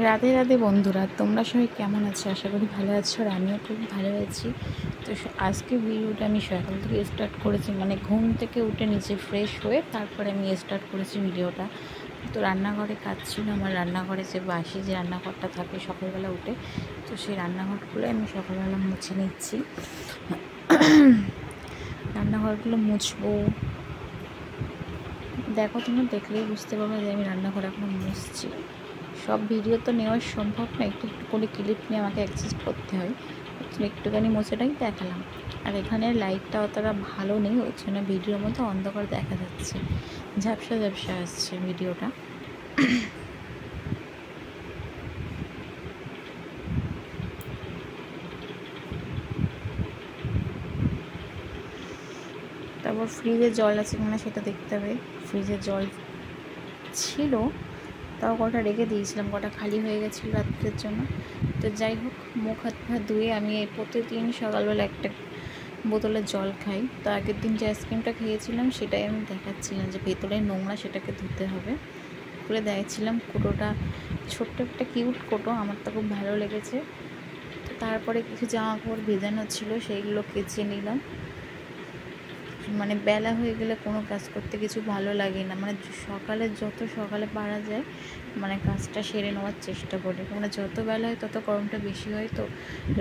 রাধে রাধে বন্ধুরা, তোমরা সবাই কেমন আছো? আশা করি ভালো আছো, আর আমিও খুব ভালো আছি। তো আজকে ভিডিওটা আমি সকাল থেকে স্টার্ট করেছি, মানে ঘুম থেকে উঠে নিচে ফ্রেশ হয়ে তারপরে আমি স্টার্ট করেছি ভিডিওটা। তো রান্নাঘরে কাজ ছিল আমার, রান্নাঘরে যে বাসি যে রান্নাঘরটা থাকে সকালবেলা উঠে, তো সেই রান্নাঘরগুলো আমি সকালবেলা মুছে নিচ্ছি। রান্নাঘরগুলো মুছবো, দেখো তোমরা দেখলেই বুঝতে পারবে যে আমি রান্নাঘর এখন মুছছি। সব ভিডিও তো নেওয়া সম্ভব না, একটু একটু করে ক্লিপ নিয়ে আমাকে অ্যাডজাস্ট করতে হয়, একটুখানি মোছাটাই দেখালাম। আর এখানে লাইটটা অতটা ভালো নেই, ওই জন্য ভিডিওর মধ্যে অন্ধকার দেখা যাচ্ছে, ঝাপসা ঝাপসা আসছে ভিডিওটা। তারপর ফ্রিজে জল আছে কিনা সেটা দেখতে হবে। ফ্রিজে জল ছিল, তাও কটা রেখে দিয়েছিলাম, কটা খালি হয়ে গেছিলো রাত্রের জন্য। তো যাই হোক, মুখ হাত পা ধুয়ে আমি প্রতিদিন সকালবেলা একটা বোতলে জল খাই। তো আগের দিন যে আইসক্রিমটা খেয়েছিলাম সেটাই আমি দেখাচ্ছিলাম যে ভেতরে নোংরা, সেটাকে ধুতে হবে করে দেখাচ্ছিলাম। কুটোটা ছোট্ট একটা কিউট কুটো, আমার তো খুব ভালো লেগেছে। তো তারপরে কিছু জামা কাপড় ভেজানো ছিল, সেইগুলো কেচে নিলাম। মানে বেলা হয়ে গেলে কোনো কাজ করতে কিছু ভালো লাগে না, মানে সকালে যত সকালে পারা যায় মানে কাজটা সেরে নেওয়ার চেষ্টা করি। মানে যত বেলা হয় তত গরমটা বেশি হয়, তো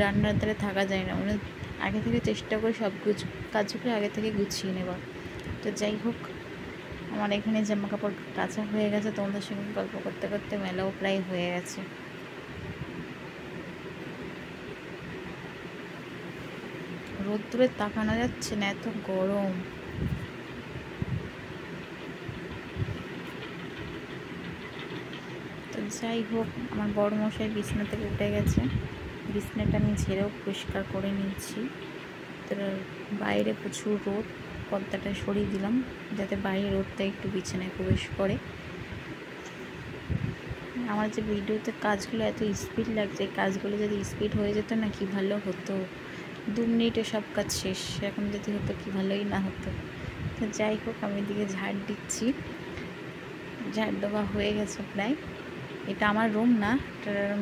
রান্নার ধারে থাকা যায় না। মানে আগে থেকে চেষ্টা করি সব কাজগুলো আগে থেকে গুছিয়ে নেবার। তো যাই হোক, আমার এখানে জামা কাপড় কাচা হয়ে গেছে, তোমাদের সঙ্গে গল্প করতে করতে মেলাও প্রায় হয়ে গেছে। রোদ্দুরে তাকানো যাচ্ছে না, এত গরম। তো যাই হোক, আমার বড় মশাই বিছানা থেকে উঠে গেছে, বিছানাটা আমি ঝেড়েও পরিষ্কার করে নিচ্ছি। তো বাইরে প্রচুর রোদ, পর্দাটা সরিয়ে দিলাম যাতে বাইরে রোদটা একটু বিছানায় প্রবেশ করে। আমার যে ভিডিওতে কাজগুলো এত স্পিড লাগছে, এই কাজগুলো যদি স্পিড হয়ে যেত না কি ভালো হতো, 2 মিনিটে সব কাজ শেষ। এখন যদি হতো কি ভালোই না হতো। তো যাই হোক, আমি এদিকে ঝাড় দিচ্ছি, ঝাড় দেওয়া হয়ে গেছে প্রায়। এটা আমার রুম না,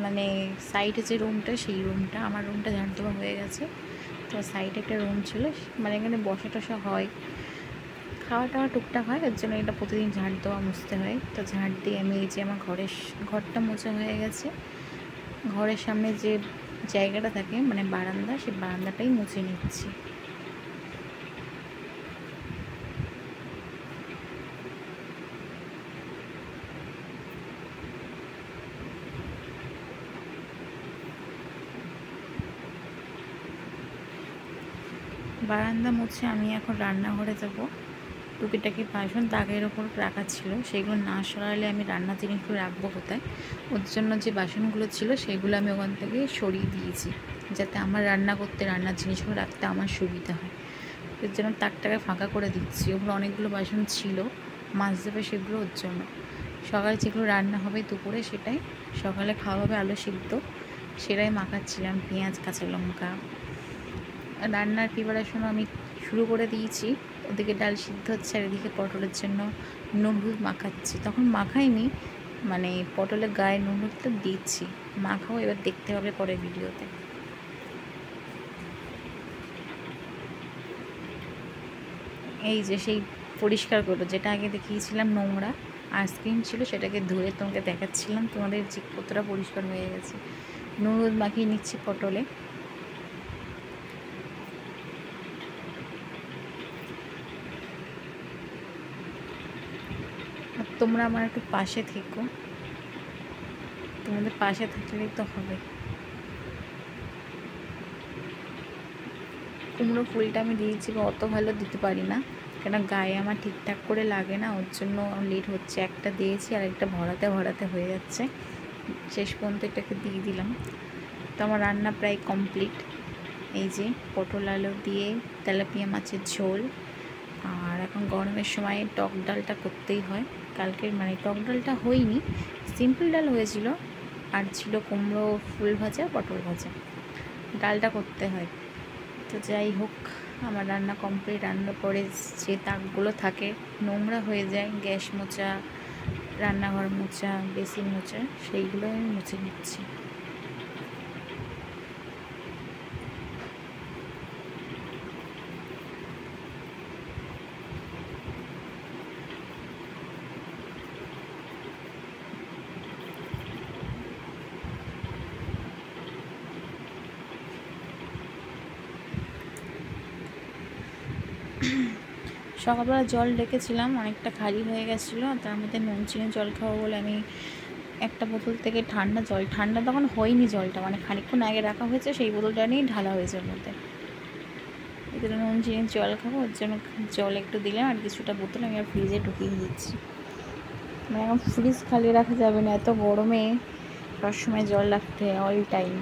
মানে সাইডে যে রুমটা সেই রুমটা, আমার রুমটা ঝাড় দেওয়া হয়ে গেছে। তো সাইডে একটা রুম ছিল, মানে এখানে বসা টসা হয়, খাওয়া টাওয়া টুকটাক হয়, এর জন্য এটা প্রতিদিন ঝাড় দেওয়া মুছতে হয়। তো ঝাড় দিয়ে আমি এই যে আমার ঘরটা মোছা হয়ে গেছে। ঘরের সামনে যে জায়গাটা থাকে মানে বারান্দা, সেই বারান্দাটাই মুছে নিচ্ছি। বারান্দা মুছে আমি এখন রান্নাঘরে যাব। টুকিটাকি বাসন দাগের ওপর রাখা ছিল, সেগুলো না সরালে আমি রান্না জিনিসগুলো রাখবো কোথায়। ওর জন্য যে বাসনগুলো ছিল সেগুলো আমি ওখান থেকে সরিয়ে দিয়েছি, যাতে আমার রান্না করতে রান্নার জিনিসগুলো রাখতে আমার সুবিধা হয়। এর জন্য তাকটাকে ফাঁকা করে দিচ্ছি। ওগুলো অনেকগুলো বাসন ছিল, মাছ দেবে সেগুলো, ওর জন্য। সকালে যেগুলো রান্না হবে দুপুরে, সেটাই সকালে খাওয়া হবে আলু সিদ্ধ, সেটাই মাখাচ্ছিলাম, পেঁয়াজ কাঁচা লঙ্কা। রান্নার প্রিপারেশনও আমি শুরু করে দিয়েছি। ওদিকে ডাল সিদ্ধ হচ্ছে, আর এদিকে পটলের জন্য নুন হলুদ মাখাচ্ছি। তখন মাখাইনি, মানে পটলের গায়ে নুন হলুদটা দিচ্ছি, মাখাও এবার দেখতে হবে পরে ভিডিওতে। এই যে সেই পরিষ্কার করবো, যেটা আগে দেখিয়েছিলাম নোংরা আইসক্রিম ছিল, সেটাকে ধুয়ে তোমাকে দেখাচ্ছিলাম, তোমাদের যে কতটা পরিষ্কার হয়ে গেছে। নুন হলুদ মাখিয়ে নিচ্ছি পটলে। আর তোমরা আমার একটু পাশে থেকো, তোমাদের পাশে থাকলেই তো হবে। কুমড়ো ফুলটা আমি দিয়েছি, অত ভালো দিতে পারি না, কেন গায়ে আমার ঠিকঠাক করে লাগে না, ওর জন্য লেট হচ্ছে। একটা দিয়েছি আর একটা ভরাতে ভরাতে হয়ে যাচ্ছে, শেষ পর্যন্ত এটাকে দিয়ে দিলাম। তো আমার রান্না প্রায় কমপ্লিট। এই যে পটল আলু দিয়ে তেলাপিয়া মাছের ঝোল, আর এখন গরমের সময় টক ডালটা করতেই হয়। কালকের মানে টক ডালটা হয়নি, সিম্পল ডাল হয়েছিল, আর ছিল কুমড়ো ফুল ভাজা, পটল ভাজা। ডালটা করতে হয়। তো যাই হোক, আমার রান্না কমপ্লিট। রান্নার পরে যে তাকগুলো থাকে নোংরা হয়ে যায়, গ্যাস মোছা, রান্নাঘর মোছা, বেসিন মোছা, সেইগুলো আমি মুছে নিচ্ছি। সকালবেলা জল রেখেছিলাম, অনেকটা খালি হয়ে গেছিলো, তার মধ্যে নুন চিনি জল খাবো বলে আমি একটা বোতল থেকে ঠান্ডা তখন হয়নি জলটা, মানে খানিকক্ষণ আগে রাখা হয়েছে, সেই বোতলটা নিয়েই ঢালা হয়েছে ওর মধ্যে। এগুলো নুন চিনির জল খাবো, ওর জন্য জল একটু দিলাম, আর কিছুটা বোতল আমি আর ফ্রিজে ঢুকিয়ে দিচ্ছি। মানে এখন ফ্রিজ খালি রাখা যাবে না, এত গরমে সবসময় জল রাখতে হয় অল টাইম।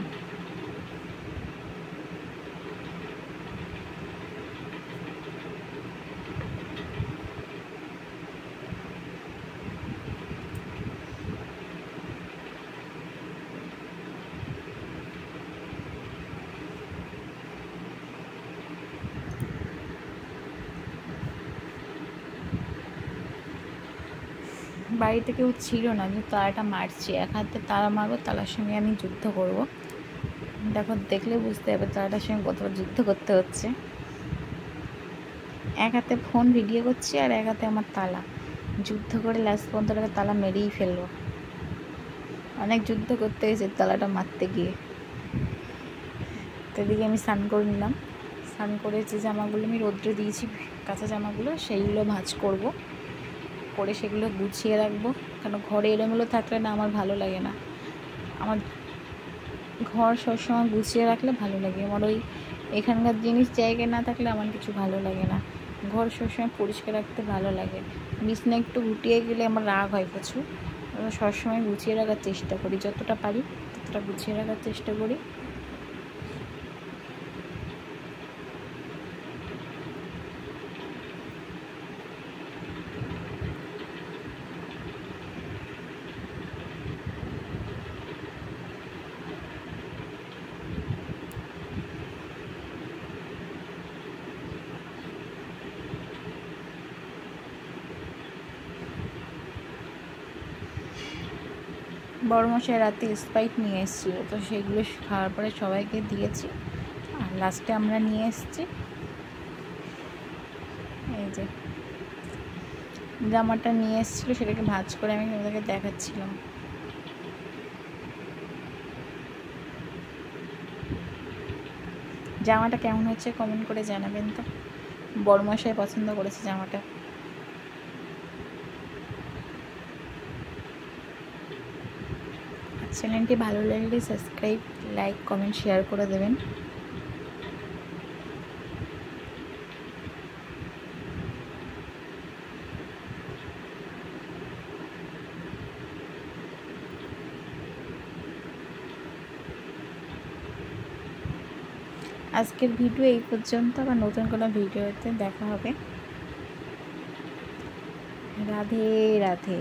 বাড়িতে কেউ ছিল না, যে তালাটা মারছি, এক হাতে তালা মারবো, তালার সঙ্গে আমি যুদ্ধ করব। দেখো, দেখলে বুঝতে হবে তালাটার সঙ্গে কতটা যুদ্ধ করতে হচ্ছে। এক হাতে ফোন ভিডিও করছি, আর এক হাতে আমার তালা, যুদ্ধ করে লাস্ট পর্যন্ত তালা মেরেই ফেলবো। অনেক যুদ্ধ করতে হয়েছে তালাটা মারতে গিয়ে। তো এদিকে আমি স্নান করে নিলাম, স্নান করে যে জামাগুলো আমি রোদ্রে দিয়েছি, কাঁচা জামাগুলো, সেইগুলো ভাঁজ করব, করে সেগুলো গুছিয়ে রাখবো। কেন ঘরে এলোমেলো থাকলে না আমার ভালো লাগে না। আমার ঘর সবসময় গুছিয়ে রাখলে ভালো লাগে। আমার ওই এখানকার জিনিস জায়গায় না থাকলে আমার কিছু ভালো লাগে না। ঘর সবসময় পরিষ্কার রাখতে ভালো লাগে। বিছনা একটু গুটিয়ে গেলে আমার রাগ হয় প্রচুর। সবসময় গুছিয়ে রাখার চেষ্টা করি, যতটা পারি ততটা গুছিয়ে রাখার চেষ্টা করি। বড়মশাই রাতে স্প্রাইট নিয়ে এসেছিলো, তো সেগুলো খাওয়ার পরে সবাইকে দিয়েছি, আর লাস্টে আমরা নিয়ে এসেছি। এই যে জামাটা নিয়ে এসেছিলো, সেটাকে ভাঁজ করে আমি ওদেরকে দেখাচ্ছিলাম। জামাটা কেমন হচ্ছে কমেন্ট করে জানাবেন তো। বড়মশাই পছন্দ করেছে জামাটা। চ্যানেলটি ভালো লাগলে সাবস্ক্রাইব, লাইক, কমেন্ট, শেয়ার করে দেবেন। আজকের ভিডিও এই পর্যন্ত, আবার নতুন কোনো ভিডিওতে দেখা হবে। রাধে রাধে।